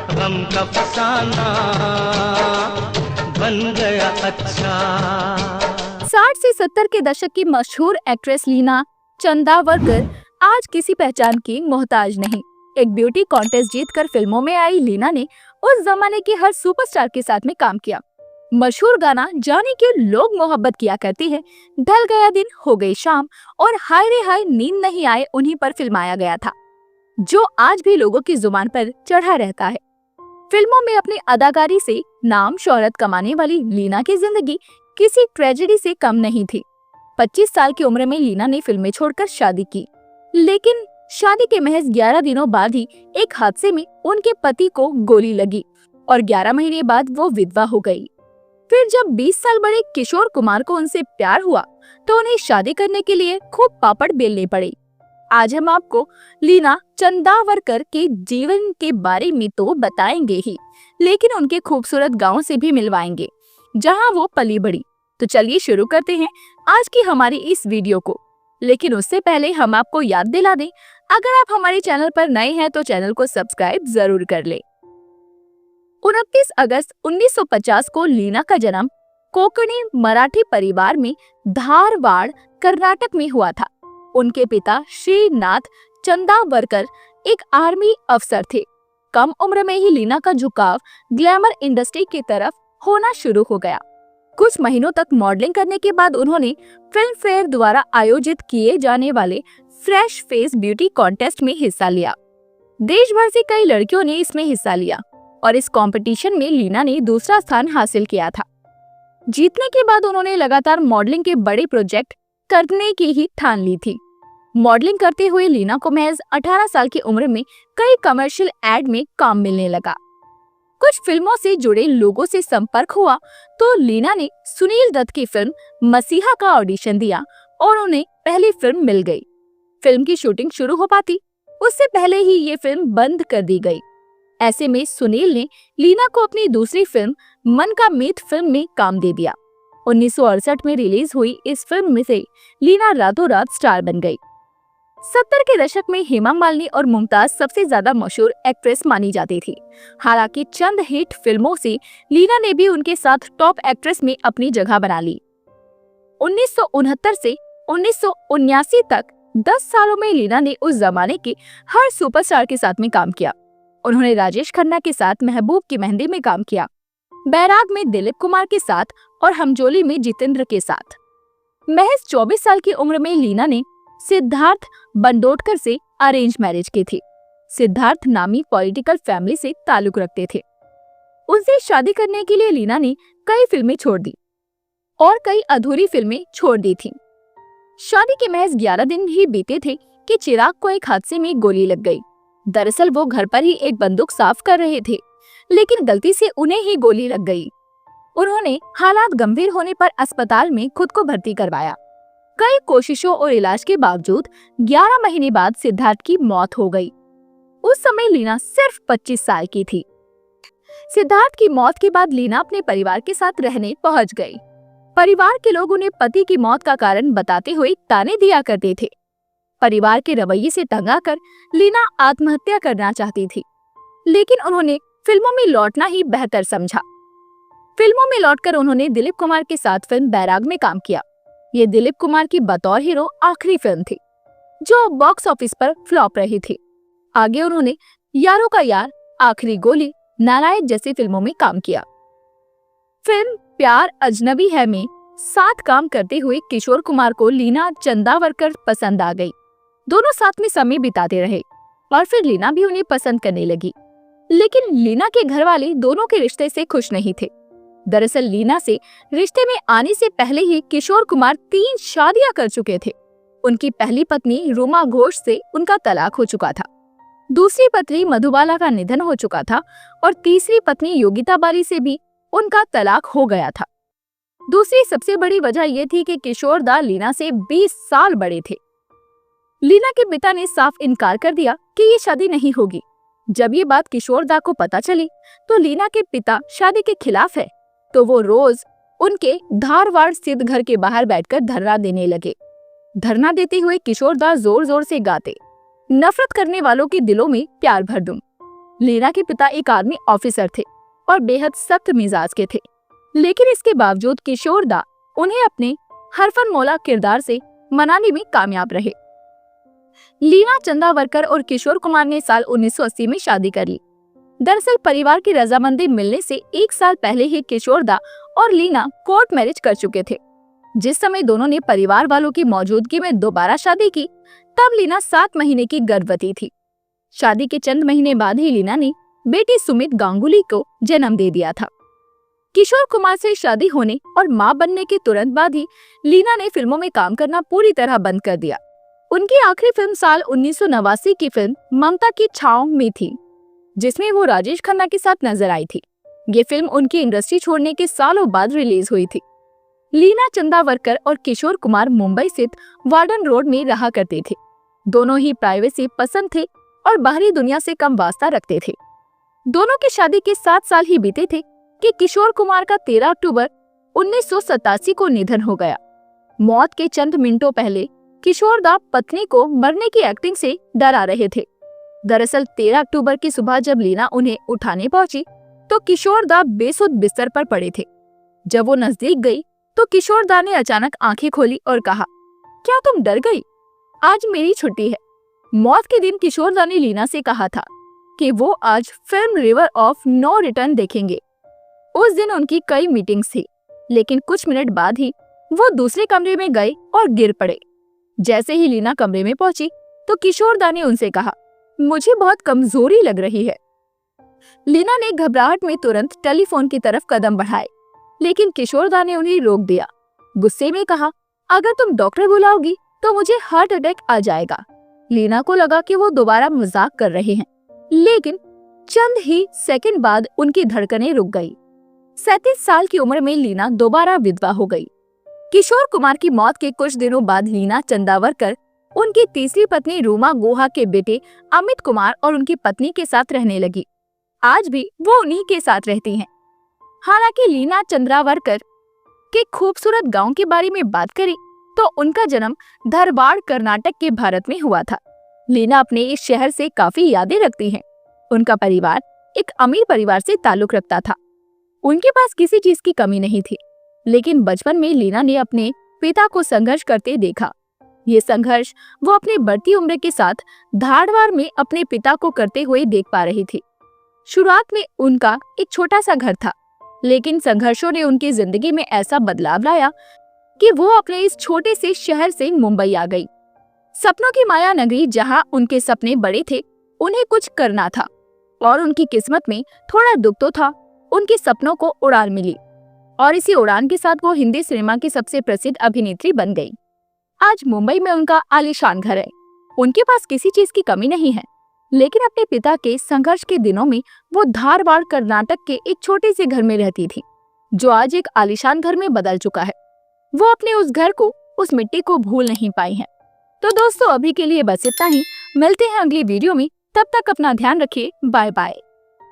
गम का फसाना बन गया अच्छा। 60 से 70 के दशक की मशहूर एक्ट्रेस लीना चंदावरकर आज किसी पहचान की मोहताज नहीं। एक ब्यूटी कॉन्टेस्ट जीतकर फिल्मों में आई लीना ने उस जमाने के हर सुपरस्टार के साथ में काम किया। मशहूर गाना जाने क्यों लोग मोहब्बत किया करते हैं, ढल गया दिन हो गई शाम और हाय रे हाय नींद नहीं आए उन्हीं पर फिल्माया गया था, जो आज भी लोगों की जुबान पर चढ़ा रहता है। फिल्मों में अपनी अदाकारी से नाम शोहरत कमाने वाली लीना की जिंदगी किसी ट्रेजेडी से कम नहीं थी। 25 साल की उम्र में लीना ने फिल्में छोड़कर शादी की, लेकिन शादी के महज 11 दिनों बाद ही एक हादसे में उनके पति को गोली लगी और 11 महीने बाद वो विधवा हो गई। फिर जब 20 साल बड़े किशोर कुमार को उनसे प्यार हुआ तो उन्हें शादी करने के लिए खूब पापड़ बेलने पड़े। आज हम आपको लीना चंदावरकर के जीवन के बारे में तो बताएंगे ही, लेकिन उनके खूबसूरत गांव से भी मिलवाएंगे जहां वो पली बड़ी। तो चलिए शुरू करते हैं आज की हमारी इस वीडियो को। लेकिन उससे पहले हम आपको याद दिला दें, अगर आप हमारे चैनल पर नए हैं तो चैनल को सब्सक्राइब जरूर कर ले। 29 अगस्त 1950 को लीना का जन्म कोंकणी मराठी परिवार में धारवाड़ कर्नाटक में हुआ था। उनके पिता श्रीनाथ चंदावरकर एक आर्मी अफसर थे। कम उम्र में ही लीना का झुकाव ग्लैमर इंडस्ट्री की तरफ होना शुरू हो गया। कुछ महीनों तक मॉडलिंग करने के बाद उन्होंने फिल्म फेयर द्वारा आयोजित किए जाने वाले फ्रेश फेस ब्यूटी कॉन्टेस्ट में हिस्सा लिया। देश भर से कई लड़कियों ने इसमें हिस्सा लिया और इस कंपटीशन में लीना ने दूसरा स्थान हासिल किया था। जीतने के बाद उन्होंने लगातार मॉडलिंग के बड़े प्रोजेक्ट करने की ही ठान ली थी। मॉडलिंग करते हुए लीना को महज 18 साल की उम्र में कई कमर्शियल एड में काम मिलने लगा। कुछ फिल्मों से जुड़े लोगों से संपर्क हुआ तो लीना ने सुनील दत्त की फिल्म मसीहा का ऑडिशन दिया और उन्हें पहली फिल्म मिल गई। फिल्म की शूटिंग शुरू हो पाती उससे पहले ही ये फिल्म बंद कर दी गई। ऐसे में सुनील ने लीना को अपनी दूसरी फिल्म मन का मीत फिल्म में काम दे दिया। 1968 में रिलीज हुई इस फिल्म में से लीना रातों रात स्टार बन गई। 70 के दशक में हेमा मालिनी और मुमताज सबसे ज्यादा मशहूर एक्ट्रेस मानी जाती थी। हालांकि चंद हिट फिल्मों से लीना ने भी उनके साथ टॉप एक्ट्रेस में अपनी जगह बना ली। 1969 से 1979 तक 10 सालों में लीना ने उस जमाने के हर सुपरस्टार के साथ में काम किया। उन्होंने राजेश खन्ना के साथ महबूब की मेहंदी में काम किया, बैराग में दिलीप कुमार के साथ और हमजोली में जितेंद्र के साथ। महज 24 साल की उम्र में लीना ने सिद्धार्थ बंडोटकर से अरेंज मैरिज की थी। सिद्धार्थ नामी पॉलिटिकल फैमिली से ताल्लुक रखते थे। उनसे शादी करने के लिए लीना ने कई फिल्में छोड़ दी और कई अधूरी फिल्में छोड़ दी थी। शादी के महज 11 दिन ही बीते थे कि चिराग को एक हादसे में गोली लग गई। दरअसल वो घर पर ही एक बंदूक साफ कर रहे थे, लेकिन गलती से उन्हें ही गोली लग गई। उन्होंने हालात गंभीर होने पर अस्पताल में खुद को भर्ती करवाया। कई कोशिशों और इलाज के बावजूद 11 महीने बाद सिद्धार्थ की मौत हो गई। उस समय लीना सिर्फ 25 साल की थी। सिद्धार्थ की मौत के बाद लीना अपने परिवार के साथ रहने पहुंच गई। परिवार के लोग उन्हें पति की मौत का कारण बताते हुए ताने दिया करते थे। परिवार के रवैये से तंग आकर लीना आत्महत्या करना चाहती थी, लेकिन उन्होंने फिल्मों में लौटना ही बेहतर समझा। फिल्मों में लौटकर उन्होंने दिलीप कुमार के साथ फिल्म बैराग में काम किया। ये दिलीप कुमार की बतौर हीरो आखिरी फिल्म थी, जो बॉक्स ऑफिस पर फ्लॉप रही थी। आगे उन्होंने यारों का यार, आखिरी गोली, नारायण जैसी फिल्मों में काम किया। फिल्म प्यार अजनबी है में साथ काम करते हुए किशोर कुमार को लीना चंदावरकर पसंद आ गई। दोनों साथ में समय बिताते रहे और फिर लीना भी उन्हें पसंद करने लगी। लेकिन लीना के घर वाले दोनों के रिश्ते से खुश नहीं थे। दरअसल लीना से रिश्ते में आने से पहले ही किशोर कुमार 3 शादियां कर चुके थे। उनकी पहली पत्नी रूमा घोष से उनका तलाक हो चुका था, दूसरी पत्नी मधुबाला का निधन हो चुका था और तीसरी पत्नी योगिता बाली से भी उनका तलाक हो गया था। दूसरी सबसे बड़ी वजह यह थी कि किशोर दा लीना से 20 साल बड़े थे। लीना के पिता ने साफ इनकार कर दिया कि ये शादी नहीं होगी। जब ये बात किशोर दा को पता चली तो लीना के पिता शादी के खिलाफ है, तो वो रोज उनके धारवाड़ स्थित घर के बाहर बैठकर धरना देने लगे। धरना देते हुए किशोर दा जोर जोर से गाते, नफरत करने वालों के दिलों में प्यार भर दूं। लीना के पिता एक आर्मी ऑफिसर थे और बेहद सख्त मिजाज के थे, लेकिन इसके बावजूद किशोर दा उन्हें अपने हरफनमौला किरदार से मनाने में कामयाब रहे। लीना चंदावरकर और किशोर कुमार ने साल 1980 में शादी कर ली। दरअसल परिवार की रजामंदी मिलने से 1 साल पहले ही किशोर दा और लीना कोर्ट मैरिज कर चुके थे। जिस समय दोनों ने परिवार वालों की मौजूदगी में दोबारा शादी की, तब लीना 7 महीने की गर्भवती थी। शादी के चंद महीने बाद ही लीना ने बेटी सुमित गांगुली को जन्म दे दिया था। किशोर कुमार से शादी होने और मां बनने के तुरंत बाद ही लीना ने फिल्मों में काम करना पूरी तरह बंद कर दिया। उनकी आखिरी फिल्म साल 1989 की फिल्म ममता की छांव में थी, जिसमें वो राजेश खन्ना के साथ नजर आई थी। ये फिल्म उनकी इंडस्ट्री छोड़ने के सालों बाद रिलीज हुई थी। लीना चंदावरकर और किशोर कुमार मुंबई स्थित वार्डन रोड में रहा करते थे। दोनों ही प्राइवेसी पसंद थे और बाहरी दुनिया से कम वास्ता रखते थे। दोनों की शादी के 7 साल ही बीते थे कि किशोर कुमार का 13 अक्टूबर 1987 को निधन हो गया। मौत के चंद मिनटों पहले किशोर दा पत्नी को मरने की एक्टिंग से डरा रहे थे। दरअसल 13 अक्टूबर की सुबह जब लीना उन्हें उठाने पहुंची तो किशोर दा बेसुध बिस्तर पर पड़े थे। जब वो नजदीक गई तो किशोर दा ने अचानक आंखें खोली और कहा, क्या तुम डर गई? आज मेरी छुट्टी है। मौत के दिन किशोर दा ने लीना से कहा था कि वो आज film River of No Return देखेंगे। उस दिन उनकी कई मीटिंग्स थी, लेकिन कुछ मिनट बाद ही वो दूसरे कमरे में गए और गिर पड़े। जैसे ही लीना कमरे में पहुंची तो किशोर दा ने उनसे कहा, मुझे बहुत कमजोरी लग रही है। लीना ने घबराहट में तुरंत टेलीफोन की तरफ कदम बढ़ाए, लेकिन किशोर दा ने उन्हें रोक दिया। गुस्से में कहा, अगर तुम डॉक्टर बुलाओगी तो मुझे हार्ट अटैक आ जाएगा। लीना को लगा कि वो दोबारा मजाक कर रहे हैं, लेकिन चंद ही सेकंड बाद उनकी धड़कनें रुक गई। 37 साल की उम्र में लीना दोबारा विधवा हो गई। किशोर कुमार की मौत के कुछ दिनों बाद लीना चंदावरकर उनकी तीसरी पत्नी रूमा गुहा के बेटे अमित कुमार और उनकी पत्नी के साथ रहने लगी। आज भी वो उन्हीं के साथ रहती हैं। हालांकि लीना चंद्रावरकर के खूबसूरत गांव के बारे में बात करें तो उनका जन्म धारवाड़ कर्नाटक के भारत में हुआ था। लीना अपने इस शहर से काफी यादें रखती हैं। उनका परिवार एक अमीर परिवार से ताल्लुक रखता था। उनके पास किसी चीज की कमी नहीं थी, लेकिन बचपन में लीना ने अपने पिता को संघर्ष करते देखा। ये संघर्ष वो अपनी बढ़ती उम्र के साथ धारवाड़ में अपने पिता को करते हुए देख पा रही थी। शुरुआत में उनका एक छोटा सा घर था, लेकिन संघर्षों ने उनकी जिंदगी में ऐसा बदलाव लाया कि वो अपने इस छोटे से शहर से मुंबई आ गई। सपनों की माया नगरी, जहां उनके सपने बड़े थे, उन्हें कुछ करना था और उनकी किस्मत में थोड़ा दुख तो था। उनके सपनों को उड़ान मिली और इसी उड़ान के साथ वो हिंदी सिनेमा की सबसे प्रसिद्ध अभिनेत्री बन गई। आज मुंबई में उनका आलीशान घर है। उनके पास किसी चीज की कमी नहीं है, लेकिन अपने पिता के संघर्ष के दिनों में वो धारवाड़ कर्नाटक के एक छोटे से घर में रहती थी, जो आज एक आलीशान घर में बदल चुका है। वो अपने उस घर को, उस मिट्टी को भूल नहीं पाई हैं। तो दोस्तों, अभी के लिए बस इतना ही। मिलते हैं अगली वीडियो में। तब तक अपना ध्यान रखिए। Bye bye.